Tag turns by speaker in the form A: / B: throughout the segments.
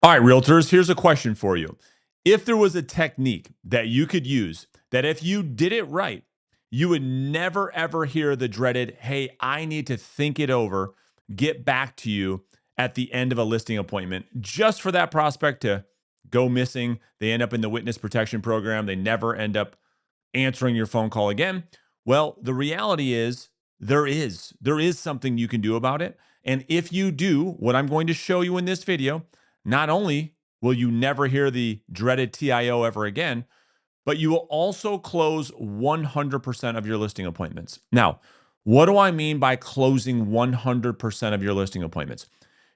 A: All right, realtors, here's a question for you. If there was a technique that you could use that if you did it right, you would never ever hear the dreaded, hey, I need to think it over, get back to you at the end of a listing appointment, just for that prospect to go missing. They end up in the witness protection program. They never end up answering your phone call again. Well, the reality is there is something you can do about it. And if you do what I'm going to show you in this video, not only will you never hear the dreaded TIO ever again, but you will also close 100% of your listing appointments. Now, what do I mean by closing 100% of your listing appointments?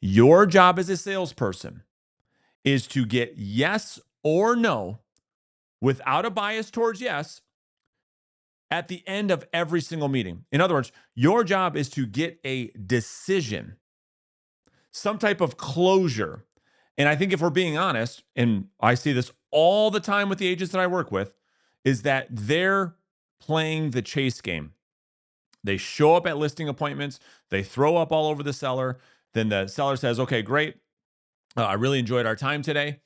A: Your job as a salesperson is to get yes or no without a bias towards yes at the end of every single meeting. In other words, your job is to get a decision, some type of closure. And I think if we're being honest, and I see this all the time with the agents that I work with, is that they're playing the chase game. They show up at listing appointments, they throw up all over the seller. Then the seller says, okay, great. I really enjoyed our time today.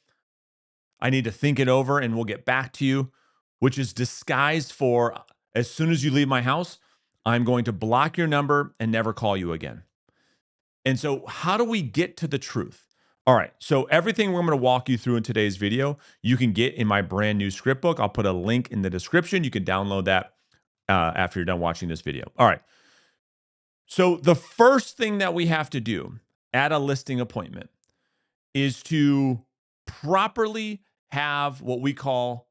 A: I need to think it over and we'll get back to you, which is disguised for as soon as you leave my house, I'm going to block your number and never call you again. And so, how do we get to the truth? All right. So, everything we're going to walk you through in today's video, you can get in my brand new script book. I'll put a link in the description. You can download that after you're done watching this video. All right. So, the first thing that we have to do at a listing appointment is to properly have what we call,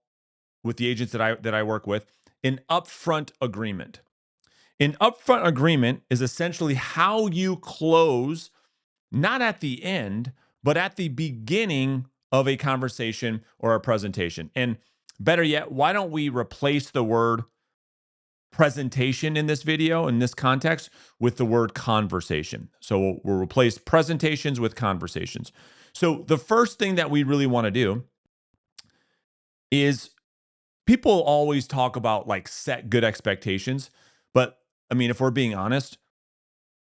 A: with the agents that I work with, an upfront agreement. An upfront agreement is essentially how you close, not at the end, but at the beginning of a conversation or a presentation. And better yet, why don't we replace the word presentation in this video, in this context, with the word conversation? So we'll replace presentations with conversations. So the first thing that we really want to do is, people always talk about like set good expectations, but I mean, if we're being honest,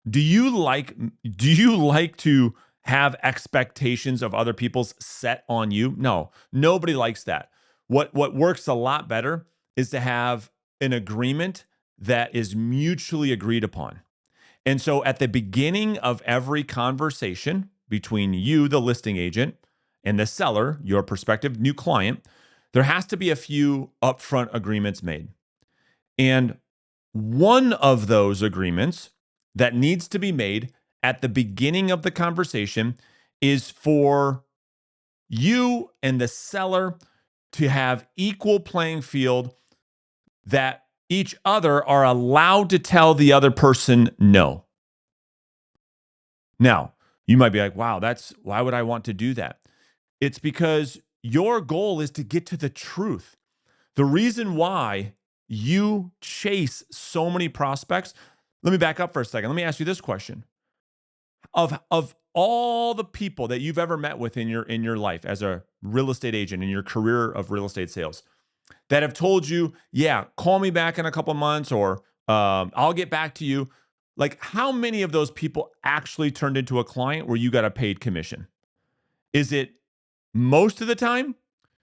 A: do you like to have expectations of other people's set on you? No, nobody likes that. What works a lot better is to have an agreement that is mutually agreed upon. And so at the beginning of every conversation between you, the listing agent, and the seller, your prospective new client, there has to be a few upfront agreements made. And one of those agreements that needs to be made at the beginning of the conversation is for you and the seller to have equal playing field, that each other are allowed to tell the other person no. Now, you might be like, wow, why would I want to do that? It's because your goal is to get to the truth. The reason why you chase so many prospects, let me back up for a second. Let me ask you this question. Of all the people that you've ever met with in your life as a real estate agent in your career of real estate sales, that have told you, yeah, call me back in a couple months, or I'll get back to you. Like, how many of those people actually turned into a client where you got a paid commission? Is it most of the time?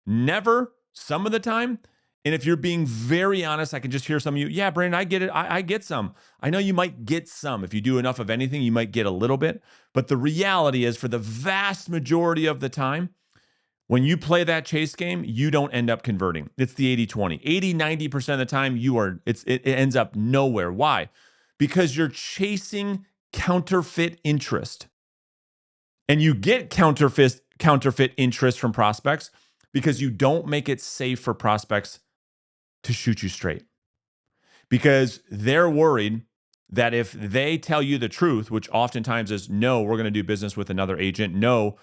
A: Never? Some of the time? And if you're being very honest, I can just hear some of you, yeah, Brandon, I get it. I get some. I know you might get some. If you do enough of anything, you might get a little bit. But the reality is, for the vast majority of the time, when you play that chase game, you don't end up converting. It's the 80-20. 80-90% of the time, it ends up nowhere. Why? Because you're chasing counterfeit interest. And you get counterfeit interest from prospects because you don't make it safe for prospects to shoot you straight. Because they're worried that if they tell you the truth, which oftentimes is, no, we're going to do business with another agent, no,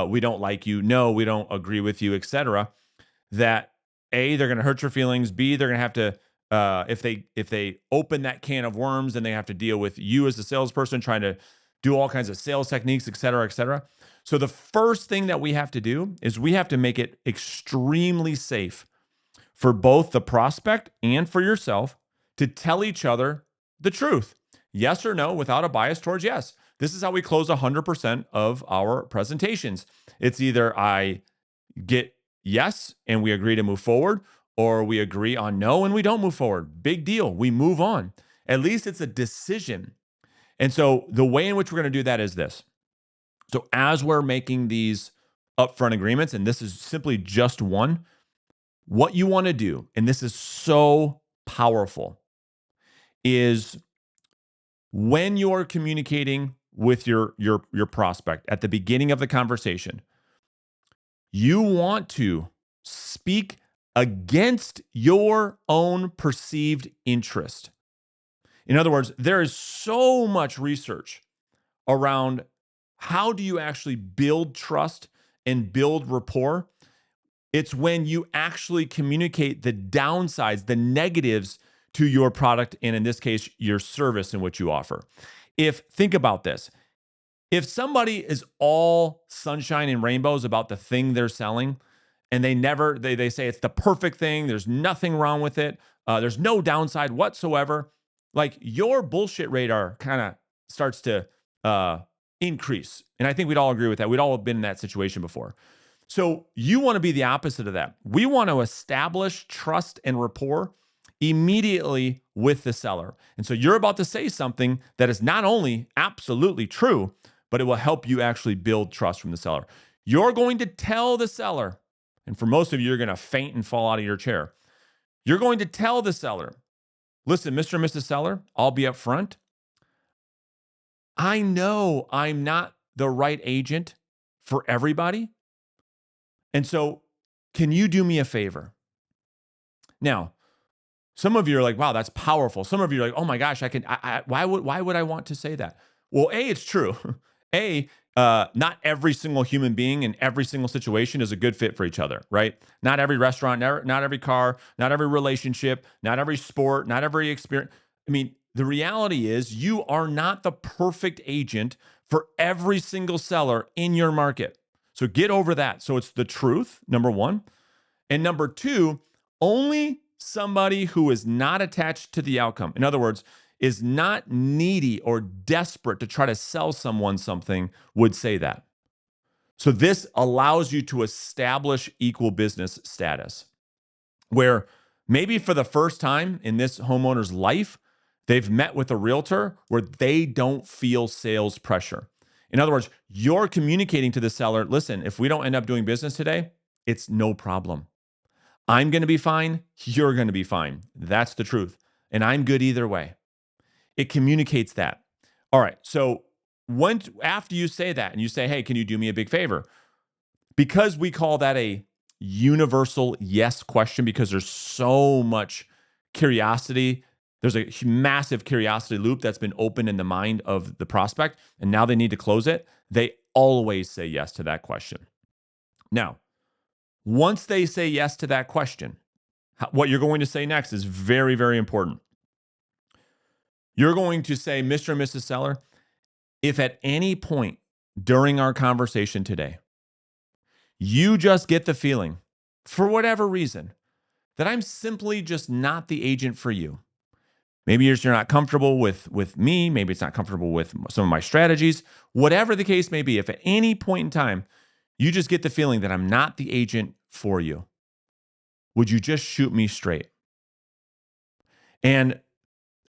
A: we don't like you, no, we don't agree with you, etc., that A, they're going to hurt your feelings, B, they're going to have to, if they open that can of worms, then they have to deal with you as a salesperson trying to do all kinds of sales techniques, etc., etc. So the first thing that we have to do is we have to make it extremely safe for both the prospect and for yourself to tell each other the truth. Yes or no, without a bias towards yes. This is how we close 100% of our presentations. It's either I get yes and we agree to move forward, or we agree on no and we don't move forward. Big deal. We move on. At least it's a decision. And so the way in which we're going to do that is this. So as we're making these upfront agreements, and this is simply just one, what you want to do, and this is so powerful, is when you're communicating with your prospect at the beginning of the conversation, you want to speak against your own perceived interest. In other words, there is so much research around how do you actually build trust and build rapport. It's when you actually communicate the downsides, the negatives to your product, and in this case, your service in which you offer. Think about this. If somebody is all sunshine and rainbows about the thing they're selling, and they say it's the perfect thing, there's nothing wrong with it, there's no downside whatsoever, like your bullshit radar kind of starts to increase. And I think we'd all agree with that. We'd all have been in that situation before. So you want to be the opposite of that. We want to establish trust and rapport immediately with the seller. And so you're about to say something that is not only absolutely true, but it will help you actually build trust from the seller. You're going to tell the seller, and for most of you, you're going to faint and fall out of your chair. You're going to tell the seller, listen, Mr. and Mrs. Seller, I'll be up front. I know I'm not the right agent for everybody. And so can you do me a favor? Now, some of you are like, wow, that's powerful. Some of you are like, oh my gosh, why would I want to say that? Well, A, it's true. Not every single human being in every single situation is a good fit for each other, right? Not every restaurant, not every car, not every relationship, not every sport, not every experience. I mean, the reality is you are not the perfect agent for every single seller in your market. So get over that. So it's the truth, number one. And number two, only somebody who is not attached to the outcome, in other words, is not needy or desperate to try to sell someone something, would say that. So this allows you to establish equal business status, where maybe for the first time in this homeowner's life, they've met with a realtor where they don't feel sales pressure. In other words, you're communicating to the seller, listen, if we don't end up doing business today, it's no problem. I'm going to be fine. You're going to be fine. That's the truth. And I'm good either way. It communicates that. All right. So after you say that and you say, hey, can you do me a big favor? Because we call that a universal yes question, because there's so much curiosity. There's a massive curiosity loop that's been opened in the mind of the prospect, and now they need to close it. They always say yes to that question. Now, once they say yes to that question, what you're going to say next is very, very important. You're going to say, Mr. and Mrs. Seller, if at any point during our conversation today, you just get the feeling, for whatever reason, that I'm simply just not the agent for you. Maybe you're not comfortable with me. Maybe it's not comfortable with some of my strategies. Whatever the case may be, if at any point in time, you just get the feeling that I'm not the agent for you, would you just shoot me straight? And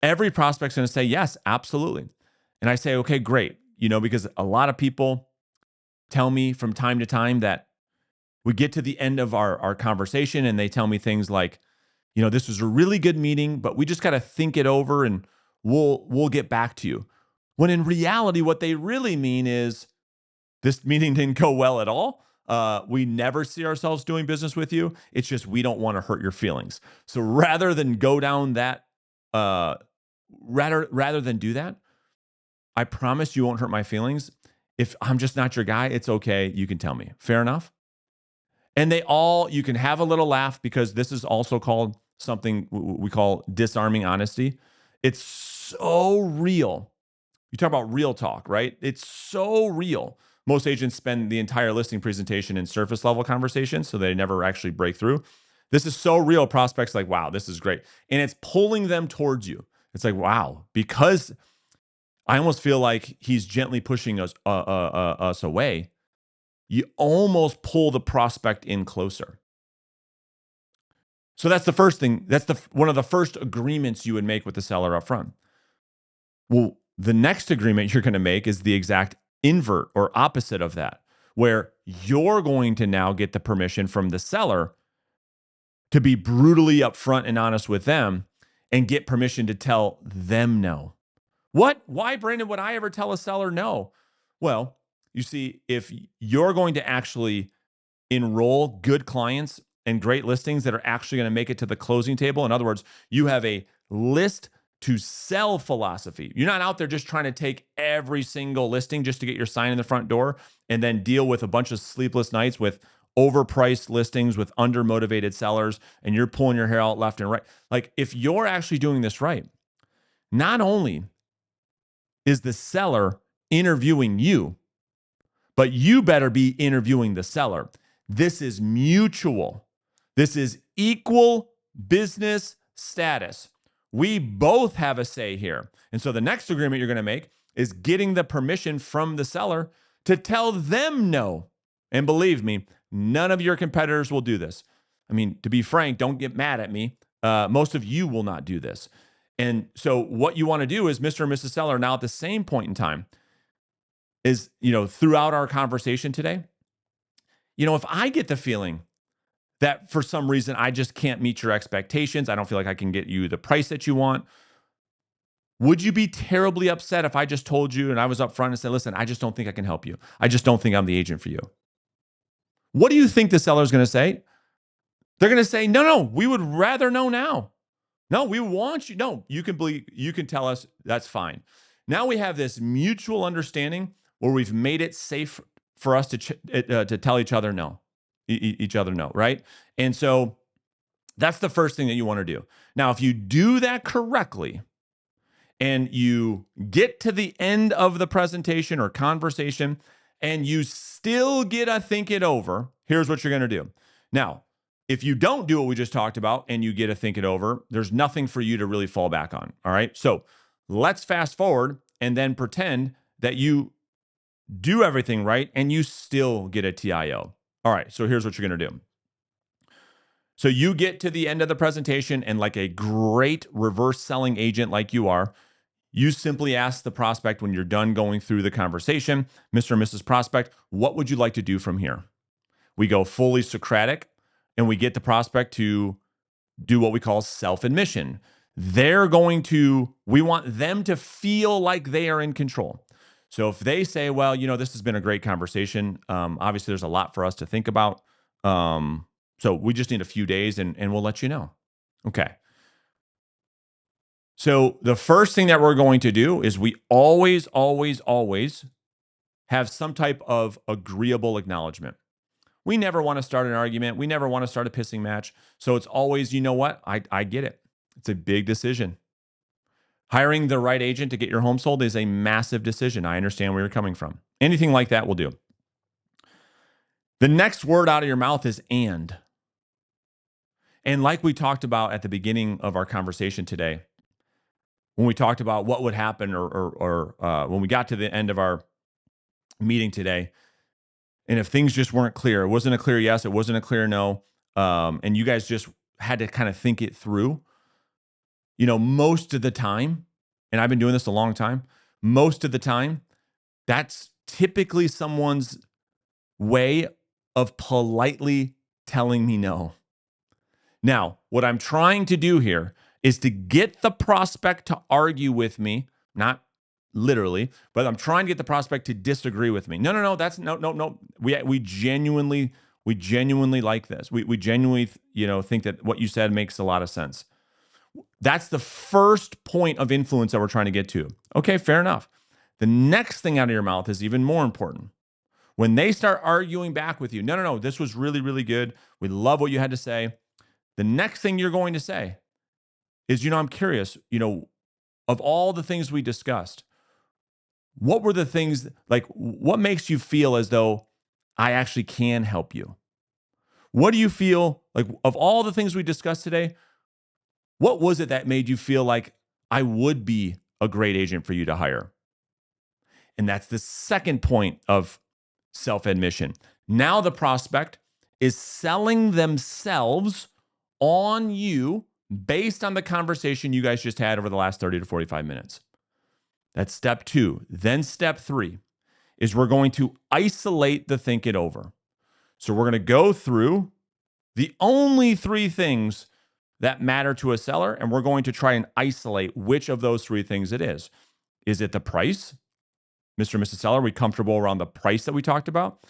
A: every prospect's going to say, yes, absolutely. And I say, okay, great. Because a lot of people tell me from time to time that we get to the end of our conversation and they tell me things like, this was a really good meeting, but we just got to think it over and we'll get back to you. When in reality, what they really mean is this meeting didn't go well at all. We never see ourselves doing business with you. It's just we don't want to hurt your feelings. So rather than go down that, rather than do that, I promise you won't hurt my feelings. If I'm just not your guy, it's okay. You can tell me. Fair enough? And you can have a little laugh, because this is also called something we call disarming honesty. It's so real. You talk about real talk, right? It's so real. Most agents spend the entire listing presentation in surface level conversations, so they never actually break through. This is so real. Prospects like, wow, this is great. And it's pulling them towards you. It's like, wow, because I almost feel like he's gently pushing us away. You almost pull the prospect in closer. So that's the first thing. That's one of the first agreements you would make with the seller up front. Well, the next agreement you're going to make is the exact invert or opposite of that, where you're going to now get the permission from the seller to be brutally upfront and honest with them and get permission to tell them no. What? Why, Brandon, would I ever tell a seller no? Well, you see, if you're going to actually enroll good clients and great listings that are actually going to make it to the closing table, in other words, you have a list to sell philosophy. You're not out there just trying to take every single listing just to get your sign in the front door and then deal with a bunch of sleepless nights with overpriced listings with undermotivated sellers and you're pulling your hair out left and right. Like, if you're actually doing this right, not only is the seller interviewing you, but you better be interviewing the seller. This is mutual. This is equal business status. We both have a say here. And so the next agreement you're going to make is getting the permission from the seller to tell them no. And believe me, none of your competitors will do this. I mean, to be frank, don't get mad at me. Most of you will not do this. And so what you want to do is Mr. and Mrs. Seller now at the same point in time is, throughout our conversation today, if I get the feeling that for some reason I just can't meet your expectations, I don't feel like I can get you the price that you want, would you be terribly upset if I just told you and I was upfront and said, listen, I just don't think I can help you. I just don't think I'm the agent for you. What do you think the seller's going to say? They're going to say, no, we would rather know now. No, we want you. No, you can tell us, that's fine. Now we have this mutual understanding where we've made it safe for us to tell each other no, right? And so that's the first thing that you want to do. Now, if you do that correctly and you get to the end of the presentation or conversation and you still get to think it over, here's what you're going to do. Now, if you don't do what we just talked about and you get to think it over, there's nothing for you to really fall back on. All right. So let's fast forward and then pretend that you do everything right and you still get a TIO. All right. So here's what you're going to do. So you get to the end of the presentation and, like a great reverse selling agent like you are, you simply ask the prospect when you're done going through the conversation, Mr. and Mrs. Prospect, what would you like to do from here? We go fully Socratic. And we get the prospect to do what we call self-admission. We want them to feel like they are in control. So if they say, well, this has been a great conversation. Obviously, there's a lot for us to think about. So we just need a few days and we'll let you know. Okay. So the first thing that we're going to do is we always, always, always have some type of agreeable acknowledgement. We never want to start an argument. We never want to start a pissing match. So it's always, you know what? I get it. It's a big decision. Hiring the right agent to get your home sold is a massive decision. I understand where you're coming from. Anything like that will do. The next word out of your mouth is and. And like we talked about at the beginning of our conversation today, when we talked about what would happen or when we got to the end of our meeting today, and if things just weren't clear, it wasn't a clear yes, it wasn't a clear no, and you guys just had to kind of think it through, most of the time, and I've been doing this a long time, most of the time, that's typically someone's way of politely telling me no. Now, what I'm trying to do here is to get the prospect to argue with me, not literally, but I'm trying to get the prospect to disagree with me. No, that's no. We genuinely like this. We genuinely, think that what you said makes a lot of sense. That's the first point of influence that we're trying to get to. Okay, fair enough. The next thing out of your mouth is even more important. When they start arguing back with you, no, this was really, really good. We love what you had to say. The next thing you're going to say is, I'm curious, of all the things we discussed, what were the things, like, what makes you feel as though I actually can help you? What do you feel like of all the things we discussed today? What was it that made you feel like I would be a great agent for you to hire? And that's the second point of self-admission. Now the prospect is selling themselves on you based on the conversation you guys just had over the last 30 to 45 minutes. That's step 2. Then step 3 is we're going to isolate the think it over. So we're going to go through the only 3 things that matter to a seller, and we're going to try and isolate which of those 3 things it is. Is it the price? Mr. and Mrs. Seller, are we comfortable around the price that we talked about?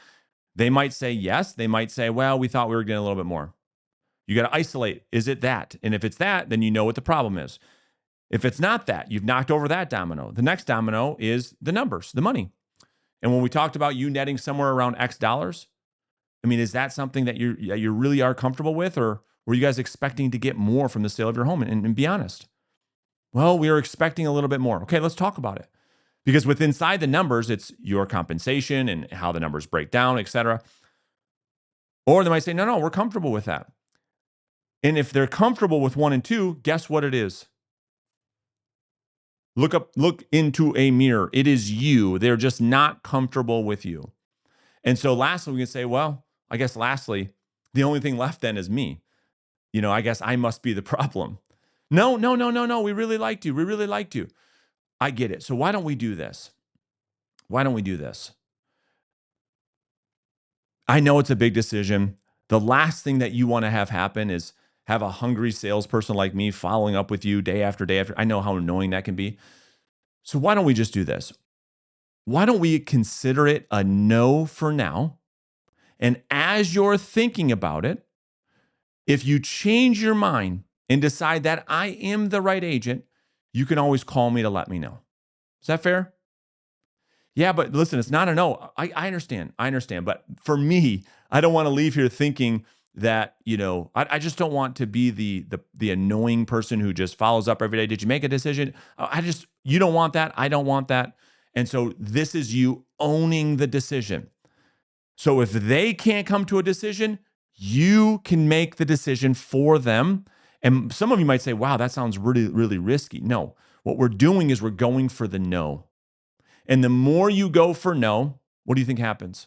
A: They might say yes. They might say, well, we thought we were getting a little bit more. You got to isolate. Is it that? And if it's that, then you know what the problem is. If it's not that, you've knocked over that domino. The next domino is the numbers, the money. And when we talked about you netting somewhere around X dollars, I mean, is that something that you really are comfortable with, or were you guys expecting to get more from the sale of your home? And be honest. Well, we were expecting a little bit more. Okay, let's talk about it. Because with inside the numbers, it's your compensation and how the numbers break down, et cetera. Or they might say, no, we're comfortable with that. And if they're comfortable with 1 and 2, guess what it is? Look into a mirror. It is you. They're just not comfortable with you. And so lastly, we can say, well, I guess lastly, the only thing left then is me. I guess I must be the problem. No. We really liked you. We really liked you. I get it. So why don't we do this? I know it's a big decision. The last thing that you want to have happen is have a hungry salesperson like me following up with you day after day after. I know how annoying that can be. So why don't we just do this? Why don't we consider it a no for now? And as you're thinking about it, if you change your mind and decide that I am the right agent, you can always call me to let me know. Is that fair? Yeah, but listen, it's not a no. I understand. But for me, I don't want to leave here thinking that, I just don't want to be the annoying person who just follows up every day. Did you make a decision? You don't want that. I don't want that. And so this is you owning the decision. So if they can't come to a decision, you can make the decision for them. And some of you might say, wow, that sounds really, really risky. No, what we're doing is we're going for the no. And the more you go for no, what do you think happens?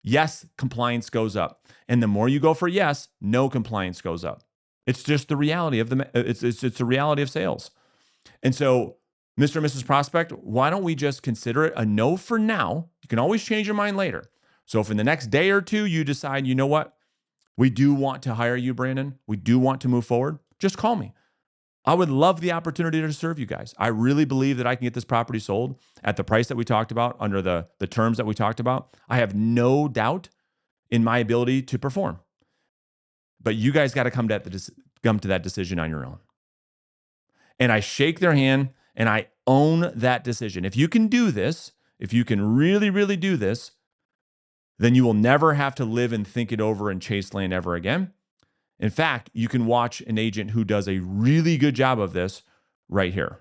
A: Yes, compliance goes up. And the more you go for yes, no compliance goes up. It's just the reality of it's the reality of sales. And so, Mr. and Mrs. Prospect, why don't we just consider it a no for now? You can always change your mind later. So if in the next day or 2 you decide, you know what, we do want to hire you, Brandon, we do want to move forward, just call me. I would love the opportunity to serve you guys. I really believe that I can get this property sold at the price that we talked about, under the terms that we talked about. I have no doubt in my ability to perform. But you guys got to come to that decision on your own. And I shake their hand and I own that decision. If you can do this, if you can really, really do this, then you will never have to live and think it over and chase land ever again. In fact, you can watch an agent who does a really good job of this right here.